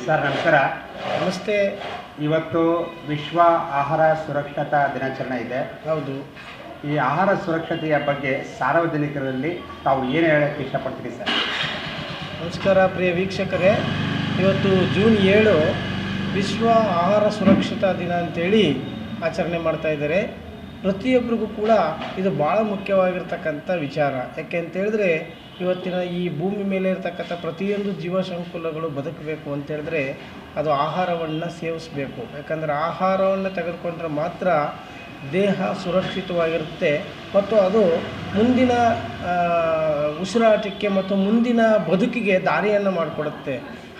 Sir ನಮಸ್ಕಾರ. ನಮಸ್ತೆ. ಇವತ್ತು ವಿಶ್ವ ಆಹಾರ ಸುರಕ್ಷತಾ ದಿನಾಚರಣೆ ಇದೆ. ಹೌದು. ಈ ಆಹಾರ ಸುರಕ್ಷತೆಯ ಬಗ್ಗೆ ಸಾರ್ವಜನಿಕರಲ್ಲಿ ತಾವು ಏನು ಹೇಳೋಕ್ಕೆ ಇಷ್ಟಪಡ್ತೀರಿ ಸರ್? ನಮಸ್ಕಾರ ಪ್ರಿಯ ವೀಕ್ಷಕರೇ. ಇವತ್ತು ಜೂನ್ 7 ವಿಶ್ವ ಆಹಾರ ಸುರಕ್ಷತಾ ದಿನ ಅಂತೇಳಿ ಆಚರಣೆ ಮಾಡ್ತಾ ಇದ್ದಾರೆ. ಪ್ರತಿಯೊಬ್ಬರಿಗೂ ಕೂಡ ಇದು ಭಾಳ ಮುಖ್ಯವಾಗಿರ್ತಕ್ಕಂಥ ವಿಚಾರ. ಯಾಕೆ ಅಂತೇಳಿದ್ರೆ ಇವತ್ತಿನ ಈ ಭೂಮಿ ಮೇಲೆ ಇರ್ತಕ್ಕಂಥ ಪ್ರತಿಯೊಂದು ಜೀವಸಂಕುಲಗಳು ಬದುಕಬೇಕು ಅಂತೇಳಿದ್ರೆ ಅದು ಆಹಾರವನ್ನು ಸೇವಿಸಬೇಕು. ಯಾಕಂದರೆ ಆಹಾರವನ್ನು ತೆಗೆದುಕೊಂಡ್ರೆ ಮಾತ್ರ ದೇಹ ಸುರಕ್ಷಿತವಾಗಿರುತ್ತೆ ಮತ್ತು ಅದು ಮುಂದಿನ ಉಸಿರಾಟಕ್ಕೆ ಮತ್ತು ಮುಂದಿನ ಬದುಕಿಗೆ ದಾರಿಯನ್ನು ಮಾಡಿಕೊಡುತ್ತೆ.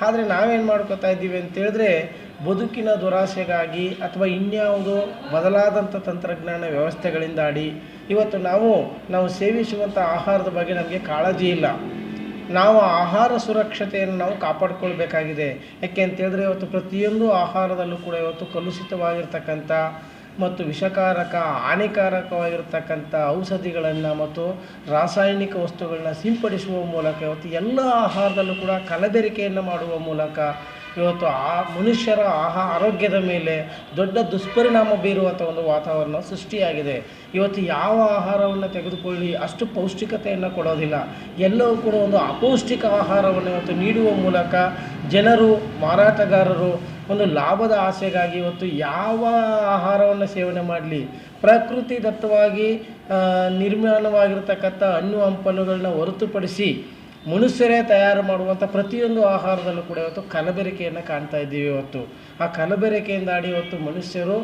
ಆದರೆ ನಾವೇನು ಮಾಡ್ಕೋತಾ ಇದ್ದೀವಿ ಅಂತೇಳಿದ್ರೆ ಬದುಕಿನ ದುರಾಸೆಗಾಗಿ ಅಥವಾ ಇನ್ಯಾವುದೋ ಬದಲಾದಂಥ ತಂತ್ರಜ್ಞಾನ ವ್ಯವಸ್ಥೆಗಳಿಂದಾಡಿ ಇವತ್ತು ನಾವು ಸೇವಿಸುವಂಥ ಆಹಾರದ ಬಗ್ಗೆ ನಮಗೆ ಕಾಳಜಿ ಇಲ್ಲ. ನಾವು ಆಹಾರ ಸುರಕ್ಷತೆಯನ್ನು ನಾವು ಕಾಪಾಡಿಕೊಳ್ಬೇಕಾಗಿದೆ. ಯಾಕೆ ಅಂತೇಳಿದ್ರೆ ಇವತ್ತು ಪ್ರತಿಯೊಂದು ಆಹಾರದಲ್ಲೂ ಕೂಡ ಇವತ್ತು ಕಲುಷಿತವಾಗಿರ್ತಕ್ಕಂಥ ಮತ್ತು ವಿಷಕಾರಕ ಹಾನಿಕಾರಕವಾಗಿರ್ತಕ್ಕಂಥ ಔಷಧಿಗಳನ್ನು ಮತ್ತು ರಾಸಾಯನಿಕ ವಸ್ತುಗಳನ್ನ ಸಿಂಪಡಿಸುವ ಮೂಲಕ ಇವತ್ತು ಎಲ್ಲ ಆಹಾರದಲ್ಲೂ ಕೂಡ ಕಲಬೆರಕೆಯನ್ನು ಮಾಡುವ ಮೂಲಕ ಇವತ್ತು ಮನುಷ್ಯರ ಆರೋಗ್ಯದ ಮೇಲೆ ದೊಡ್ಡ ದುಷ್ಪರಿಣಾಮ ಬೀರುವಂಥ ಒಂದು ವಾತಾವರಣ ಸೃಷ್ಟಿಯಾಗಿದೆ. ಇವತ್ತು ಯಾವ ಆಹಾರವನ್ನು ತೆಗೆದುಕೊಳ್ಳಿ ಅಷ್ಟು ಪೌಷ್ಟಿಕತೆಯನ್ನು ಕೊಡೋದಿಲ್ಲ. ಎಲ್ಲವೂ ಕೂಡ ಒಂದು ಅಪೌಷ್ಟಿಕ ಆಹಾರವನ್ನು ಇವತ್ತು ನೀಡುವ ಮೂಲಕ ಜನರು, ಮಾರಾಟಗಾರರು ಒಂದು ಲಾಭದ ಆಸೆಗಾಗಿ ಇವತ್ತು ಯಾವ ಆಹಾರವನ್ನು ಸೇವನೆ ಮಾಡಲಿ ಪ್ರಕೃತಿ ದತ್ತವಾಗಿ ನಿರ್ಮಾಣವಾಗಿರ್ತಕ್ಕಂಥ ಹಣ್ಣು ಹಂಪಲುಗಳನ್ನ ಹೊರತುಪಡಿಸಿ ಮನುಷ್ಯರೇ ತಯಾರು ಮಾಡುವಂಥ ಪ್ರತಿಯೊಂದು ಆಹಾರದಲ್ಲೂ ಕೂಡ ಇವತ್ತು ಕಲಬೆರಕೆಯನ್ನು ಕಾಣ್ತಾ ಇದ್ದೀವಿ. ಇವತ್ತು ಆ ಕಲಬೆರಕೆಯಿಂದಾಡಿ ಇವತ್ತು ಮನುಷ್ಯರು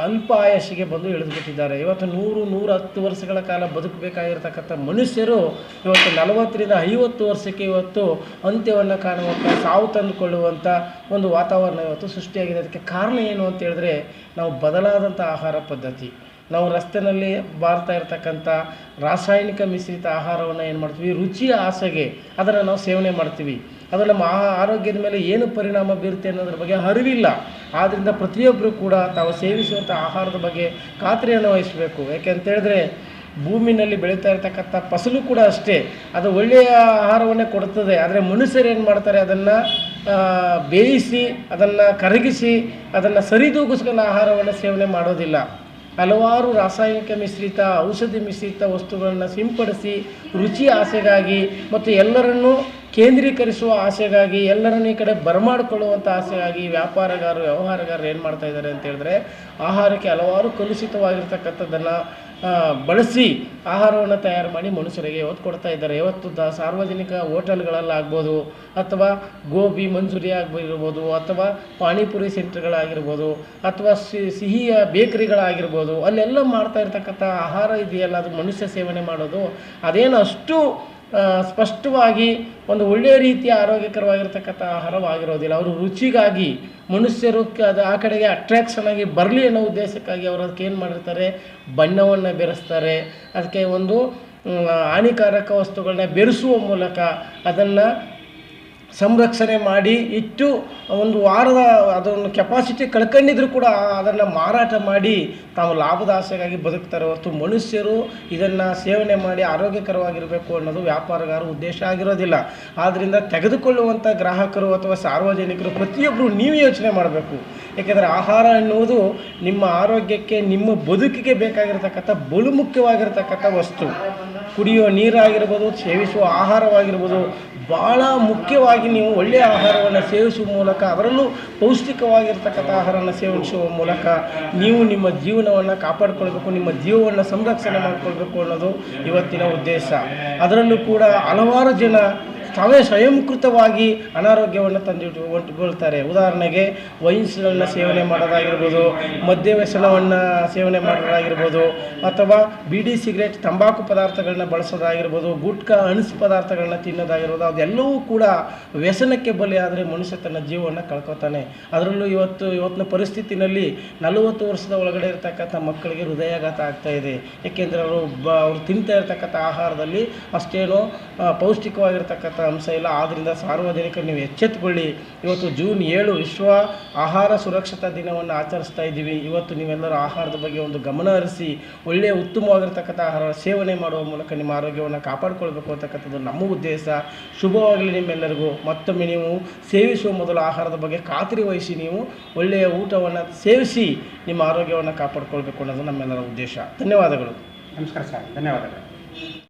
ಅಲ್ಪ ಆಯಸ್ಸಿಗೆ ಬಂದು ಇಳಿದುಬಿಟ್ಟಿದ್ದಾರೆ. ಇವತ್ತು 100-110 ವರ್ಷಗಳ ಕಾಲ ಬದುಕಬೇಕಾಗಿರ್ತಕ್ಕಂಥ ಮನುಷ್ಯರು ಇವತ್ತು 40-50 ವರ್ಷಕ್ಕೆ ಇವತ್ತು ಅಂತ್ಯವನ್ನು ಕಾಣುವಂಥ, ಸಾವು ತಂದುಕೊಳ್ಳುವಂಥ ಒಂದು ವಾತಾವರಣ ಇವತ್ತು ಸೃಷ್ಟಿಯಾಗಿದೆ. ಅದಕ್ಕೆ ಕಾರಣ ಏನು ಅಂತ ಹೇಳಿದ್ರೆ ನಾವು ಬದಲಾದಂಥ ಆಹಾರ ಪದ್ಧತಿ. ನಾವು ರಸ್ತೆಯಲ್ಲಿ ಬಾರ್ತಾ ಇರ್ತಕ್ಕಂಥ ರಾಸಾಯನಿಕ ಮಿಶ್ರಿತ ಆಹಾರವನ್ನು ಏನು ಮಾಡ್ತೀವಿ, ರುಚಿಯ ಆಸೆಗೆ ಅದನ್ನು ನಾವು ಸೇವನೆ ಮಾಡ್ತೀವಿ. ಅದು ನಮ್ಮ ಆರೋಗ್ಯದ ಮೇಲೆ ಏನು ಪರಿಣಾಮ ಬೀರುತ್ತೆ ಅನ್ನೋದ್ರ ಬಗ್ಗೆ ಅರಿವಿಲ್ಲ. ಆದ್ದರಿಂದ ಪ್ರತಿಯೊಬ್ಬರು ಕೂಡ ತಾವು ಸೇವಿಸುವಂಥ ಆಹಾರದ ಬಗ್ಗೆ ಖಾತ್ರಿಯನ್ನು ವಹಿಸಬೇಕು. ಯಾಕೆ ಅಂತೇಳಿದ್ರೆ ಭೂಮಿನಲ್ಲಿ ಬೆಳೀತಾ ಇರ್ತಕ್ಕಂಥ ಫಸಲು ಕೂಡ ಅಷ್ಟೇ, ಅದು ಒಳ್ಳೆಯ ಆಹಾರವನ್ನೇ ಕೊಡುತ್ತದೆ. ಆದರೆ ಮನುಷ್ಯರು ಏನು ಮಾಡ್ತಾರೆ, ಅದನ್ನು ಬೇಯಿಸಿ, ಅದನ್ನು ಕರಗಿಸಿ, ಅದನ್ನು ಸರಿದೂಗಿಸ್ಕೊಂಡು ಆಹಾರವನ್ನು ಸೇವನೆ ಮಾಡೋದಿಲ್ಲ. ಹಲವಾರು ರಾಸಾಯನಿಕ ಮಿಶ್ರಿತ, ಔಷಧಿ ಮಿಶ್ರಿತ ವಸ್ತುಗಳನ್ನು ಸಿಂಪಡಿಸಿ ರುಚಿ ಆಸೆಗಾಗಿ ಮತ್ತು ಎಲ್ಲರನ್ನೂ ಕೇಂದ್ರೀಕರಿಸುವ ಆಸೆಗಾಗಿ, ಎಲ್ಲರನ್ನೂ ಈ ಕಡೆ ಬರಮಾಡಿಕೊಳ್ಳುವಂಥ ಆಸೆಗಾಗಿ ವ್ಯವಹಾರಗಾರರು ಏನು ಮಾಡ್ತಾ ಇದ್ದಾರೆ ಅಂತ ಹೇಳಿದ್ರೆ ಆಹಾರಕ್ಕೆ ಹಲವಾರು ಕಲುಷಿತವಾಗಿರ್ತಕ್ಕಂಥದ್ದನ್ನು ಬಳಸಿ ಆಹಾರವನ್ನು ತಯಾರು ಮಾಡಿ ಮನುಷ್ಯರಿಗೆ ಇವತ್ತು ಕೊಡ್ತಾ ಇದ್ದಾರೆ. ಇವತ್ತು ಸಾರ್ವಜನಿಕ ಹೋಟೆಲ್ಗಳಲ್ಲಾಗ್ಬೋದು ಅಥವಾ ಗೋಬಿ ಮಂಚೂರಿ ಆಗಿರ್ಬೋದು ಅಥವಾ ಪಾನಿಪುರಿ ಸೆಂಟರ್ಗಳಾಗಿರ್ಬೋದು ಅಥವಾ ಸಿಹಿಯ ಬೇಕರಿಗಳಾಗಿರ್ಬೋದು, ಅಲ್ಲೆಲ್ಲ ಮಾಡ್ತಾ ಇರ್ತಕ್ಕಂಥ ಆಹಾರ ಇದೆಯಲ್ಲ, ಅದು ಮನುಷ್ಯ ಸೇವನೆ ಮಾಡೋದು ಅದೇನು ಅಷ್ಟು ಸ್ಪಷ್ಟವಾಗಿ ಒಂದು ಒಳ್ಳೆಯ ರೀತಿಯ ಆರೋಗ್ಯಕರವಾಗಿರ್ತಕ್ಕಂಥ ಆಹಾರವಾಗಿರೋದಿಲ್ಲ. ಅವರು ರುಚಿಗಾಗಿ ಮನುಷ್ಯರು ಅದು ಆ ಕಡೆಗೆ ಅಟ್ರಾಕ್ಷನ್ ಆಗಿ ಬರಲಿ ಅನ್ನೋ ಉದ್ದೇಶಕ್ಕಾಗಿ ಅವರು ಅದಕ್ಕೆ ಏನು ಮಾಡಿರ್ತಾರೆ, ಬಣ್ಣವನ್ನು ಬೆರೆಸ್ತಾರೆ. ಅದಕ್ಕೆ ಒಂದು ಹಾನಿಕಾರಕ ವಸ್ತುಗಳನ್ನ ಬೆರೆಸುವ ಮೂಲಕ ಅದನ್ನು ಸಂರಕ್ಷಣೆ ಮಾಡಿ ಇಟ್ಟು ಒಂದು ವಾರದ ಅದನ್ನು ಕೆಪಾಸಿಟಿ ಕಳ್ಕೊಂಡಿದ್ರು ಕೂಡ ಅದನ್ನು ಮಾರಾಟ ಮಾಡಿ ತಾವು ಲಾಭದ ಆಸೆಗಾಗಿ ಬದುಕ್ತಾರೆ. ಹೊರತು ಮನುಷ್ಯರು ಇದನ್ನು ಸೇವನೆ ಮಾಡಿ ಆರೋಗ್ಯಕರವಾಗಿರಬೇಕು ಅನ್ನೋದು ವ್ಯಾಪಾರಗಾರ ಉದ್ದೇಶ ಆಗಿರೋದಿಲ್ಲ. ಆದ್ದರಿಂದ ತೆಗೆದುಕೊಳ್ಳುವಂಥ ಗ್ರಾಹಕರು ಅಥವಾ ಸಾರ್ವಜನಿಕರು ಪ್ರತಿಯೊಬ್ಬರು ನೀವು ಯೋಚನೆ ಮಾಡಬೇಕು. ಏಕೆಂದರೆ ಆಹಾರ ಎನ್ನುವುದು ನಿಮ್ಮ ಆರೋಗ್ಯಕ್ಕೆ, ನಿಮ್ಮ ಬದುಕಿಗೆ ಬೇಕಾಗಿರ್ತಕ್ಕಂಥ ಬಲು ಮುಖ್ಯವಾಗಿರ್ತಕ್ಕಂಥ ವಸ್ತು. ಕುಡಿಯುವ ನೀರಾಗಿರ್ಬೋದು, ಸೇವಿಸುವ ಆಹಾರವಾಗಿರ್ಬೋದು, ಭಾಳ ಮುಖ್ಯವಾಗಿ ನೀವು ಒಳ್ಳೆಯ ಆಹಾರವನ್ನು ಸೇವಿಸುವ ಮೂಲಕ, ಅದರಲ್ಲೂ ಪೌಷ್ಟಿಕವಾಗಿರ್ತಕ್ಕಂಥ ಆಹಾರವನ್ನು ಸೇವಿಸುವ ಮೂಲಕ ನೀವು ನಿಮ್ಮ ಜೀವನವನ್ನು ಕಾಪಾಡಿಕೊಳ್ಬೇಕು, ನಿಮ್ಮ ಜೀವವನ್ನು ಸಂರಕ್ಷಣೆ ಮಾಡಿಕೊಳ್ಬೇಕು ಅನ್ನೋದು ಇವತ್ತಿನ ಉದ್ದೇಶ. ಅದರಲ್ಲೂ ಕೂಡ ಹಲವಾರು ಜನ ತಾವೇ ಸ್ವಯಂಕೃತವಾಗಿ ಅನಾರೋಗ್ಯವನ್ನು ತಂದಿಟ್ಟುಕೊಳ್ತಾರೆ. ಉದಾಹರಣೆಗೆ ವೈನ್ಸ್ಗಳನ್ನ ಸೇವನೆ ಮಾಡೋದಾಗಿರ್ಬೋದು, ಮದ್ಯ ವ್ಯಸನವನ್ನು ಸೇವನೆ ಮಾಡೋದಾಗಿರ್ಬೋದು, ಅಥವಾ ಬೀಡಿ, ಸಿಗರೇಟ್, ತಂಬಾಕು ಪದಾರ್ಥಗಳನ್ನ ಬಳಸೋದಾಗಿರ್ಬೋದು, ಗುಟ್ಕಾ, ಹಣಸು ಪದಾರ್ಥಗಳನ್ನ ತಿನ್ನೋದಾಗಿರ್ಬೋದು, ಅದೆಲ್ಲವೂ ಕೂಡ ವ್ಯಸನಕ್ಕೆ ಬಲಿಯಾದರೆ ಮನುಷ್ಯ ತನ್ನ ಜೀವವನ್ನು ಕಳ್ಕೊತಾನೆ. ಅದರಲ್ಲೂ ಇವತ್ತಿನ ಪರಿಸ್ಥಿತಿನಲ್ಲಿ 40 ವರ್ಷದ ಒಳಗಡೆ ಇರತಕ್ಕಂಥ ಮಕ್ಕಳಿಗೆ ಹೃದಯಾಘಾತ ಆಗ್ತಾಯಿದೆ. ಏಕೆಂದರೆ ಅವರು ತಿಂತಾ ಇರ್ತಕ್ಕಂಥ ಆಹಾರದಲ್ಲಿ ಅಷ್ಟೇನೋ ಪೌಷ್ಟಿಕವಾಗಿರ್ತಕ್ಕಂಥ ಅಂಶ ಇಲ್ಲ. ಆದ್ದರಿಂದ ಸಾರ್ವಜನಿಕರು ನೀವು ಎಚ್ಚೆತ್ತುಕೊಳ್ಳಿ. ಇವತ್ತು ಜೂನ್ 7 ವಿಶ್ವ ಆಹಾರ ಸುರಕ್ಷತಾ ದಿನವನ್ನು ಆಚರಿಸ್ತಾ ಇದ್ದೀವಿ. ಇವತ್ತು ನೀವೆಲ್ಲರೂ ಆಹಾರದ ಬಗ್ಗೆ ಒಂದು ಗಮನ ಹರಿಸಿ ಒಳ್ಳೆಯ ಉತ್ತಮವಾಗಿರ್ತಕ್ಕಂಥ ಆಹಾರ ಸೇವನೆ ಮಾಡುವ ಮೂಲಕ ನಿಮ್ಮ ಆರೋಗ್ಯವನ್ನು ಕಾಪಾಡಿಕೊಳ್ಬೇಕು ಅಂತಕ್ಕಂಥದ್ದು ನಮ್ಮ ಉದ್ದೇಶ. ಶುಭವಾಗಲಿ ನಿಮ್ಮೆಲ್ಲರಿಗೂ. ಮತ್ತೊಮ್ಮೆ ನೀವು ಸೇವಿಸುವ ಮೊದಲು ಆಹಾರದ ಬಗ್ಗೆ ಖಾತ್ರಿ ವಹಿಸಿ ನೀವು ಒಳ್ಳೆಯ ಊಟವನ್ನು ಸೇವಿಸಿ ನಿಮ್ಮ ಆರೋಗ್ಯವನ್ನು ಕಾಪಾಡಿಕೊಳ್ಬೇಕು ಅನ್ನೋದು ನಮ್ಮೆಲ್ಲರ ಉದ್ದೇಶ. ಧನ್ಯವಾದಗಳು. ನಮಸ್ಕಾರ ಸರ್, ಧನ್ಯವಾದಗಳು.